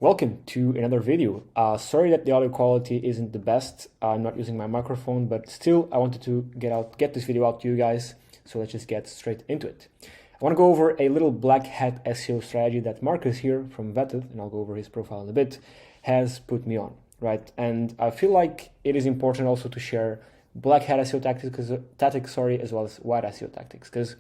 Welcome to another video. Sorry that the audio quality isn't the best. I'm not using my microphone, but still I wanted to get this video out to you guys. So let's just get straight into it. I want to go over a little black hat SEO strategy that Marcus here from Vettted, and I'll go over his profile in a bit, has put me on, right? And I feel like it is important also to share black hat SEO tactics, as well as white SEO tactics. Because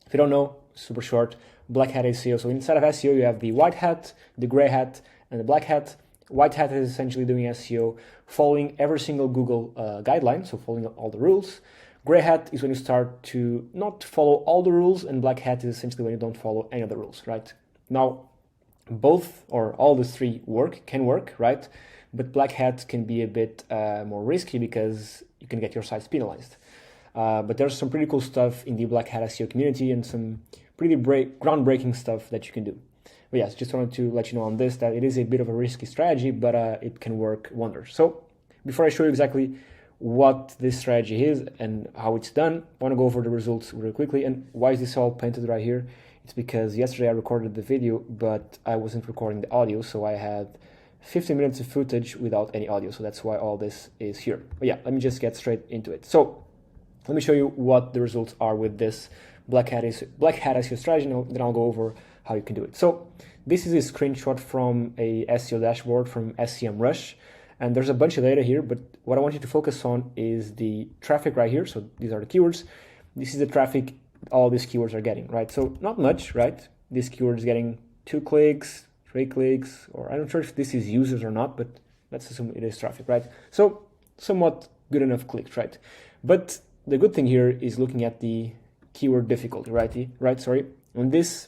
if you don't know, super short, black hat SEO. So inside of SEO, you have the white hat, the gray hat, and the black hat. White hat is essentially doing SEO, following every single Google guideline, so following all the rules. Gray hat is when you start to not follow all the rules, and black hat is essentially when you don't follow any of the rules, right? Now, both or all the three can work, right? But black hat can be a bit more risky because you can get your sites penalized. But there's some pretty cool stuff in the black hat SEO community and some pretty groundbreaking stuff that you can do. But yes, just wanted to let you know on this that it is a bit of a risky strategy, but it can work wonders. So before I show you exactly what this strategy is and how it's done, I want to go over the results really quickly. And why is this all painted right here? It's because yesterday I recorded the video, but I wasn't recording the audio, so I had 15 minutes of footage without any audio. So that's why all this is here. But yeah, let me just get straight into it. So let me show you what the results are with this black hat SEO strategy, and then I'll go over how you can do it. So this is a screenshot from a SEO dashboard from SEMrush, and there's a bunch of data here, but what I want you to focus on is the traffic right here. So these are the keywords. This is the traffic all these keywords are getting, right? So not much, right? This keyword is getting 2 clicks, 3 clicks, or I'm not sure if this is users or not, but let's assume it is traffic, right? So somewhat good enough clicks, right? But the good thing here is looking at the keyword difficulty, right? Sorry. On this,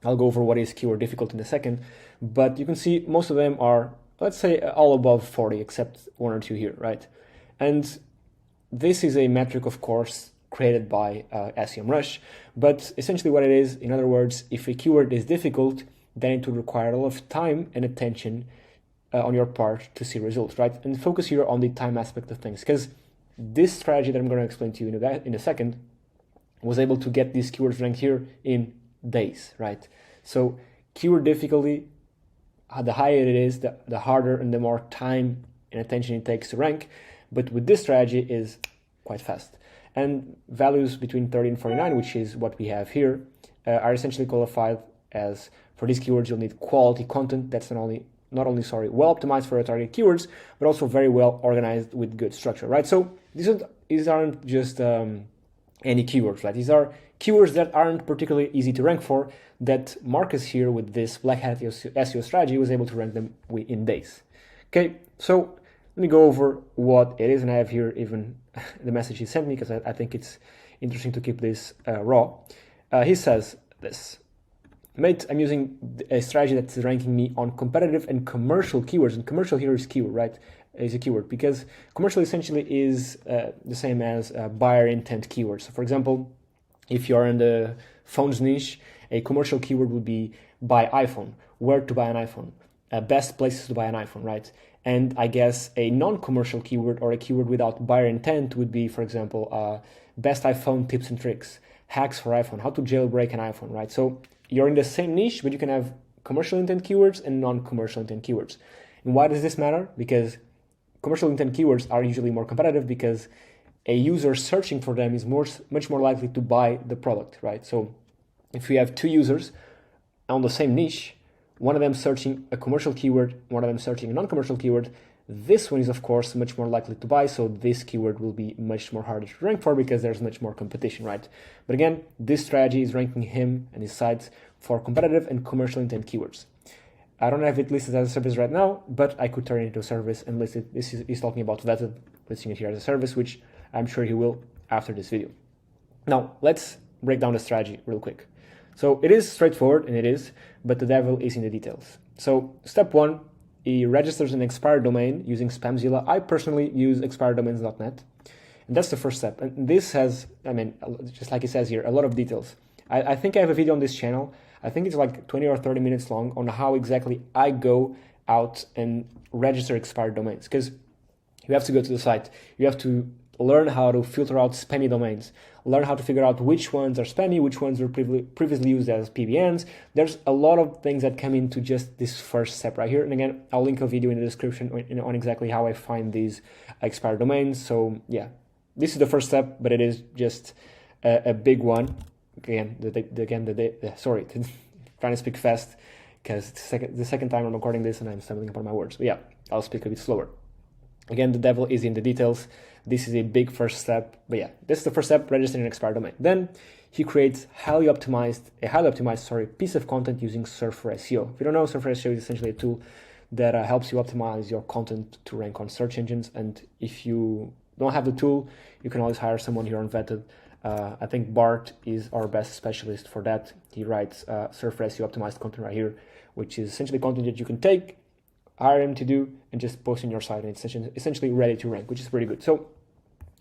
I'll go over what is keyword difficulty in a second, but you can see most of them are, let's say, all above 40, except 1 or 2 here, right? And this is a metric, of course, created by SEMrush, but essentially what it is, in other words, if a keyword is difficult, then it would require a lot of time and attention on your part to see results, right? And focus here on the time aspect of things, because this strategy that I'm going to explain to you in a second was able to get these keywords ranked here in days, right? So keyword difficulty, the higher it is, the harder and the more time and attention it takes to rank. But with this strategy is quite fast. And values between 30 and 49, which is what we have here, are essentially qualified as, for these keywords, you'll need quality content that's not only well optimized for your target keywords, but also very well organized with good structure, right? So these aren't just any keywords, right? These are keywords that aren't particularly easy to rank for, that Marcus here with this black hat SEO strategy was able to rank them in days. Okay, so let me go over what it is, and I have here even the message he sent me, because I think it's interesting to keep this raw. He says this: mate, I'm using a strategy that's ranking me on competitive and commercial keywords, and commercial here is keyword, right? Is a keyword, because commercial essentially is the same as buyer intent keywords. So for example, if you're in the phones niche, a commercial keyword would be buy iPhone, where to buy an iPhone, best places to buy an iPhone, right? And I guess a non-commercial keyword or a keyword without buyer intent would be, for example, best iPhone tips and tricks, hacks for iPhone, how to jailbreak an iPhone, right? So you're in the same niche, but you can have commercial intent keywords and non-commercial intent keywords. And why does this matter? Because commercial intent keywords are usually more competitive, because a user searching for them is much more likely to buy the product, right? So if we have 2 users on the same niche, one of them searching a commercial keyword, one of them searching a non-commercial keyword, this one is of course much more likely to buy, so this keyword will be much more harder to rank for because there's much more competition, right? But again, this strategy is ranking him and his sites for competitive and commercial intent keywords. I don't have it listed as a service right now, but I could turn it into a service and list it. He's talking about Vettted, listing it here as a service, which I'm sure he will after this video. Now, let's break down the strategy real quick. So it is straightforward, and it is, but the devil is in the details. So step 1, he registers an expired domain using Spamzilla. I personally use expireddomains.net, and that's the first step. And this has, just like it says here, a lot of details. I think I have a video on this channel. I think it's like 20 or 30 minutes long on how exactly I go out and register expired domains, because you have to go to the site, you have to learn how to filter out spammy domains, learn how to figure out which ones are spammy, which ones were previously used as PBNs. There's a lot of things that come into just this first step right here. And again, I'll link a video in the description on exactly how I find these expired domains. So yeah, this is the first step, but it is just a big one. Again, sorry, trying to speak fast because it's the second time I'm recording this and I'm stumbling upon my words. But yeah, I'll speak a bit slower. Again, the devil is in the details. This is a big first step, but yeah, this is the first step, registering an expired domain. Then he creates a highly optimized piece of content using Surfer SEO. If you don't know, Surfer SEO is essentially a tool that helps you optimize your content to rank on search engines. And if you don't have the tool, you can always hire someone here on Vetted. I think Bart is our best specialist for that. He writes Surfer SEO optimized content right here, which is essentially content that you can take, hire him to do, and just post on your site, and it's essentially ready to rank, which is pretty good. So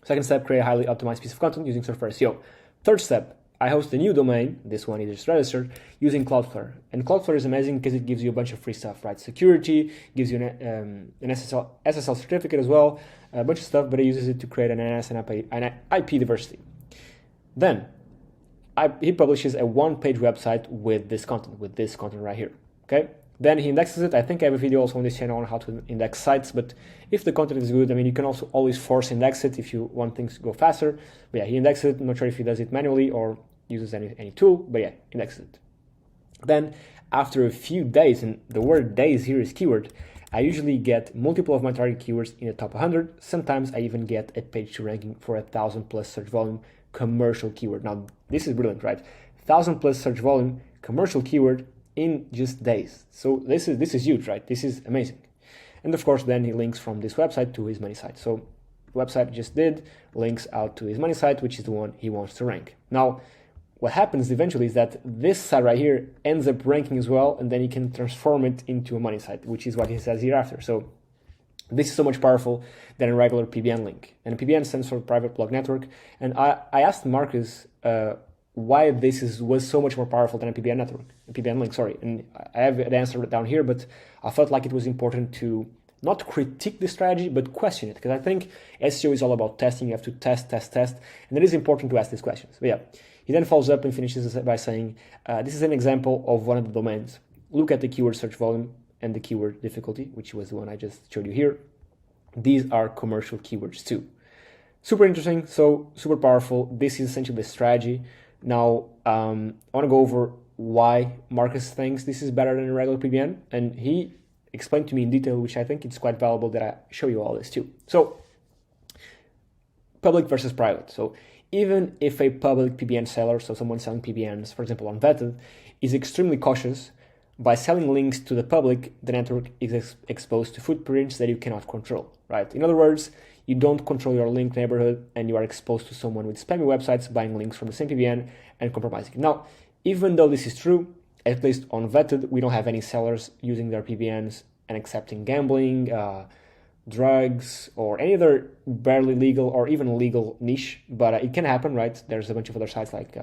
second step, create a highly optimized piece of content using Surfer SEO. Third step, I host a new domain, this one is just registered, using Cloudflare. And Cloudflare is amazing because it gives you a bunch of free stuff, right? Security, gives you an SSL certificate as well, a bunch of stuff, but it uses it to create an NS and IP diversity. Then he publishes a one-page website with this content right here, okay? Then he indexes it. I think I have a video also on this channel on how to index sites, but if the content is good, I mean, you can also always force index it if you want things to go faster. But yeah, he indexes it. I'm not sure if he does it manually or uses any tool, but yeah, indexes it. Then after a few days, and the word days here is keyword, I usually get multiple of my target keywords in the top 100. Sometimes I even get a page to ranking for 1,000 plus search volume commercial keyword. Now, this is brilliant, right? 1,000 plus search volume commercial keyword in just days. So this is huge, right? This is amazing. And of course, then he links from this website to his money site. So the website just did links out to his money site, which is the one he wants to rank. Now, what happens eventually is that this site right here ends up ranking as well, and then he can transform it into a money site, which is what he says here after. So this is so much powerful than a regular PBN link. And PBN stands for Private Blog Network. And I asked Marcus why this was so much more powerful than a PBN link, sorry. And I have an answer down here, but I felt like it was important to not critique the strategy, but question it. Because I think SEO is all about testing. You have to test. And it is important to ask these questions. But yeah, he then follows up and finishes by saying, this is an example of one of the domains. Look at the keyword search volume and the keyword difficulty, which was the one I just showed you here. These are commercial keywords too. Super interesting, so super powerful. This is essentially the strategy. Now, I want to go over why Marcus thinks this is better than a regular PBN, and he explained to me in detail, which I think it's quite valuable that I show you all this too. So, public versus private. So, even if a public PBN seller, so someone selling PBNs, for example, on Vetted, is extremely cautious, by selling links to the public, the network is exposed to footprints that you cannot control, right? In other words, you don't control your link neighborhood and you are exposed to someone with spammy websites buying links from the same PBN and compromising. Now, even though this is true, at least on Vetted, we don't have any sellers using their PBNs and accepting gambling, drugs, or any other barely legal or even legal niche, but it can happen, right? There's a bunch of other sites like,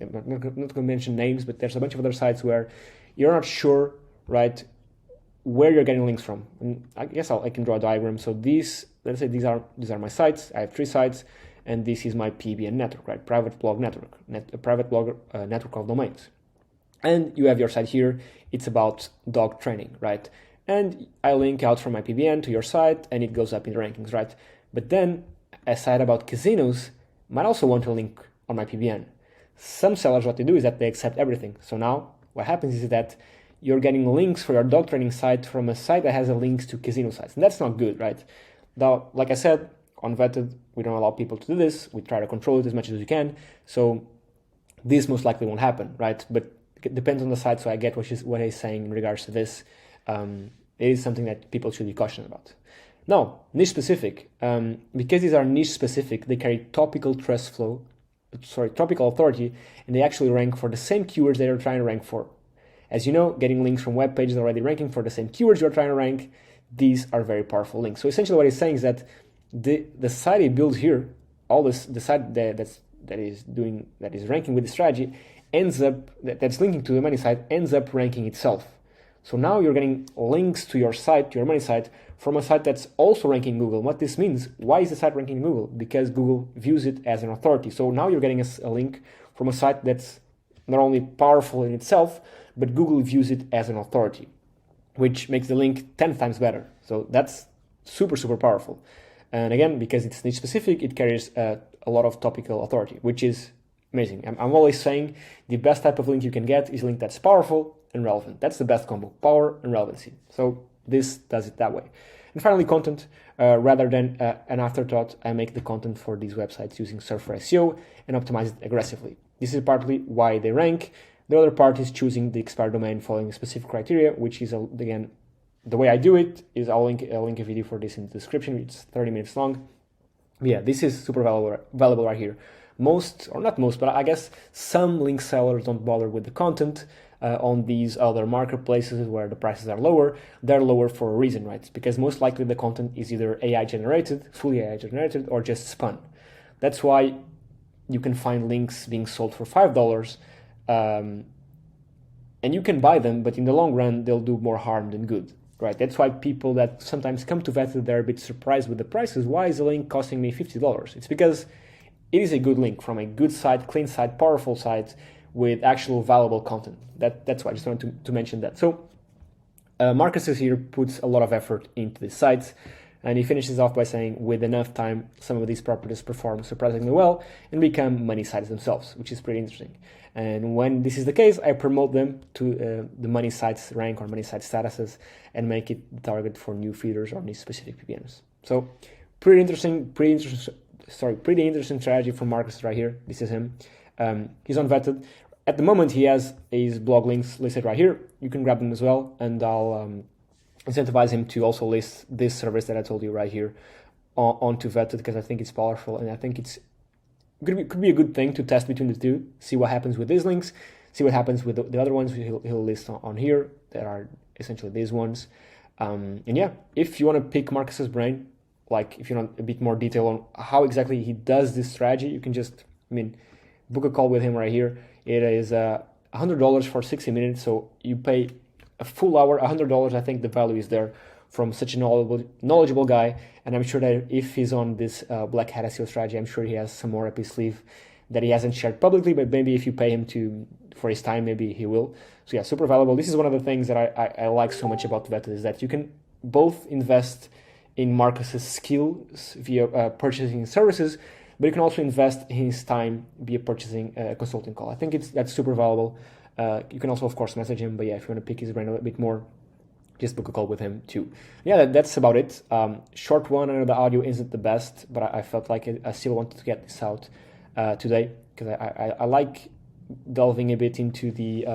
I'm not going to mention names, but there's a bunch of other sites where you're not sure, right, where you're getting links from. And I guess I can draw a diagram. So let's say these are my sites. I have 3 sites, and this is my PBN network, right? Private blog network, a private blog network of domains. And you have your site here. It's about dog training, right? And I link out from my PBN to your site, and it goes up in the rankings, right? But then a site about casinos might also want to link on my PBN. Some sellers, what they do is that they accept everything. So now what happens is that you're getting links for your dog training site from a site that has links to casino sites. And that's not good, right? Now, like I said, on Vetted, we don't allow people to do this. We try to control it as much as we can. So this most likely won't happen, right? But it depends on the site. So I get what he's saying in regards to this. It is something that people should be cautious about. Now, niche specific. Because these are niche specific, they carry topical authority, and they actually rank for the same keywords they are trying to rank for. As you know, getting links from web pages already ranking for the same keywords you're trying to rank, these are very powerful links. So essentially what he's saying is that the site he builds here, the site that is ranking with the strategy, that's linking to the money site, ends up ranking itself. So now you're getting links to your site, to your money site, from a site that's also ranking in Google. What this means, why is the site ranking in Google? Because Google views it as an authority. So now you're getting a link from a site that's not only powerful in itself, but Google views it as an authority, which makes the link 10 times better. So that's super, super powerful. And again, because it's niche specific, it carries a lot of topical authority, which is amazing. I'm always saying the best type of link you can get is a link that's powerful and relevant. That's the best combo, power and relevancy. So this does it that way. And finally, content. Rather than an afterthought, I make the content for these websites using Surfer SEO and optimize it aggressively. This is partly why they rank. The other part is choosing the expired domain following specific criteria, which is, again, the way I do it is I'll link a video for this in the description. It's 30 minutes long. But yeah, this is super valuable right here. Most, or not most, but I guess some link sellers don't bother with the content on these other marketplaces where the prices are lower. They're lower for a reason, right? Because most likely the content is either AI generated, fully AI generated, or just spun. That's why you can find links being sold for $5, and you can buy them, but in the long run, they'll do more harm than good, right? That's why people that sometimes come to Vettted, they're a bit surprised with the prices. Why is a link costing me $50? It's because it is a good link from a good site, clean site, powerful site with actual valuable content. That's why I just wanted to mention that. So Marcus here puts a lot of effort into this site, and he finishes off by saying, with enough time, some of these properties perform surprisingly well and become money sites themselves, which is pretty interesting. And when this is the case, I promote them to the money sites rank or money site statuses and make it the target for new feeders or new specific PPMs. So pretty interesting strategy from Marcus right here. This is him. He's on Vetted. At the moment, he has his blog links listed right here. You can grab them as well, and I'll incentivize him to also list this service that I told you right here onto Vetted, because I think it's powerful, and I think it's could be a good thing to test between the two, see what happens with these links, see what happens with the other ones he'll list on here that are essentially these ones. And yeah, if you want to pick Marcus's brain, like if you want a bit more detail on how exactly he does this strategy, you can just, book a call with him right here. It is $100 for 60 minutes, so you pay a full hour, $100. I think the value is there from such a knowledgeable guy, and I'm sure that if he's on this Black Hat SEO strategy, I'm sure he has some more up his sleeve that he hasn't shared publicly, but maybe if you pay him for his time, maybe he will. So yeah, super valuable. This is one of the things that I like so much about Vetted, is that you can both invest in Marcus's skills via purchasing services, but you can also invest in his time via purchasing a consulting call. I think that's super valuable. You can also, of course, message him, but yeah, if you want to pick his brain a little bit more, just book a call with him too. Yeah, that's about it. Short one. I know the audio isn't the best, but I felt like I still wanted to get this out today, because I like delving a bit into the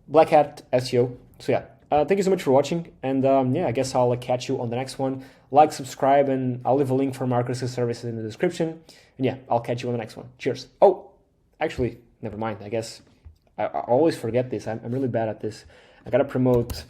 Black Hat SEO. So yeah, thank you so much for watching, and yeah, I guess I'll catch you on the next one. Like, subscribe, and I'll leave a link for Marcus's services in the description. And yeah, I'll catch you on the next one. Cheers. Oh, actually, never mind. I guess I always forget this. I'm really bad at this. I gotta promote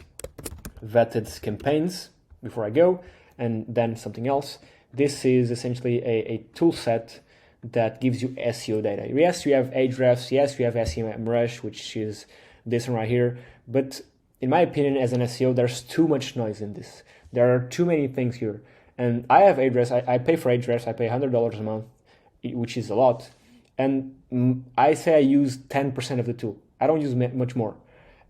Vetted's campaigns before I go, and then something else. This is essentially a tool set that gives you SEO data. Yes, you have Ahrefs. Yes, you have SEMrush, which is this one right here. But in my opinion, as an SEO, there's too much noise in this. There are too many things here. And I have Ahrefs. I pay for Ahrefs. I pay $100 a month, which is a lot. And I say I use 10% of the tool. I don't use much more.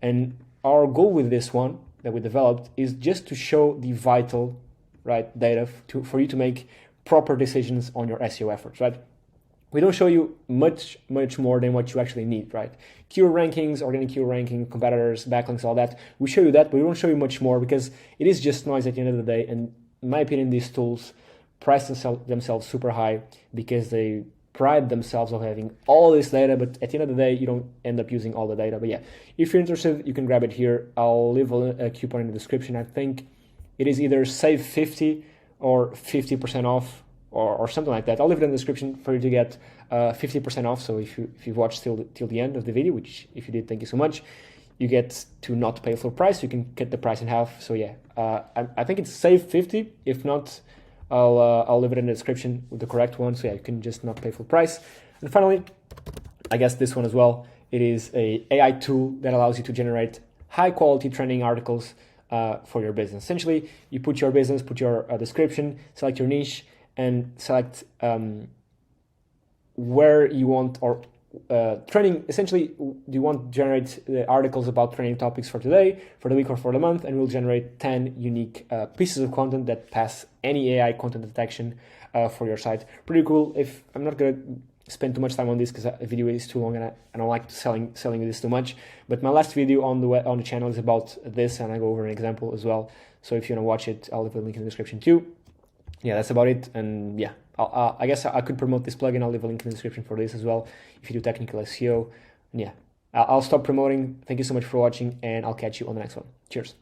And our goal with this one that we developed is just to show the vital, right, data for you to make proper decisions on your SEO efforts, right? We don't show you much more than what you actually need, right? Keyword rankings, organic keyword ranking, competitors, backlinks, all that. We show you that, but we don't show you much more, because it is just noise at the end of the day. And in my opinion, these tools price themselves super high because they pride themselves on having all this data, but at the end of the day, you don't end up using all the data. But yeah, if you're interested, you can grab it here. I'll leave a coupon in the description. I think it is either save 50 or 50% off, or something like that. I'll leave it in the description for you to get 50% off. So if you've watched till the end of the video, which if you did, thank you so much, you get to not pay full price. You can get the price in half. So yeah, I think it's save 50. If not, I'll leave it in the description with the correct one. So yeah, you can just not pay full price. And finally, I guess this one as well. It is a AI tool that allows you to generate high quality trending articles for your business. Essentially, you put your business, put your description, select your niche, and select where you want, or trending. Essentially, do you want to generate articles about trending topics for today, for the week, or for the month, and we'll generate 10 unique pieces of content that pass any AI content detection for your site. Pretty cool. If I'm not gonna spend too much time on this because the video is too long and I don't like selling this too much, but my last video on the channel is about this, and I go over an example as well. So if you want to watch it, I'll leave a link in the description too. Yeah, that's about it. And yeah, I guess I could promote this plugin. I'll leave a link in the description for this as well if you do technical SEO. And yeah, I'll stop promoting. Thank you so much for watching, and I'll catch you on the next one. Cheers.